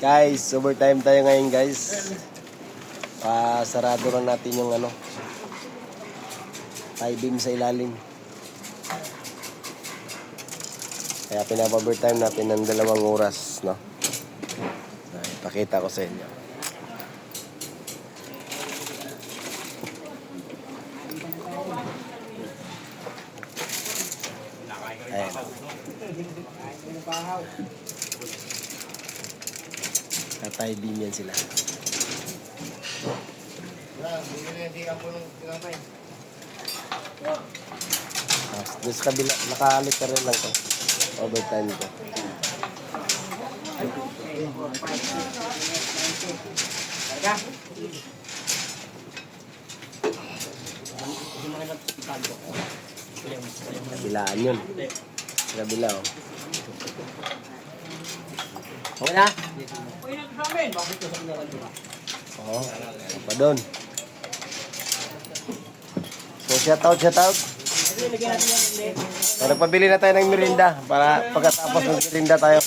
Guys, overtime tayo ngayon guys. Sarado lang natin yung tie beam sa ilalim. Kaya pinapa-overtime natin ng 2 oras, no? Ipakita ko sa inyo. Ayan. Tie beam yan sila. Doon sa kabila, nakaalit ka rin lang to. Overtime ko. Kabilaan yun. Sa kabila, oh. Okay na? Oo, pa doon. So, shout out. So, nagpabili na tayo ng merinda para pagkatapos ng merinda tayo.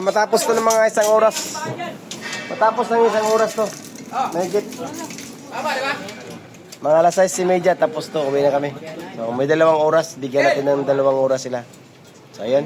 Matapos to ng mga 1 oras. Matapos ng 1 oras to. Medyo. Mga alas 6:30 tapos to, uwi na kami. So may 2 oras, bigyan natin ng 2 oras sila. So ayan.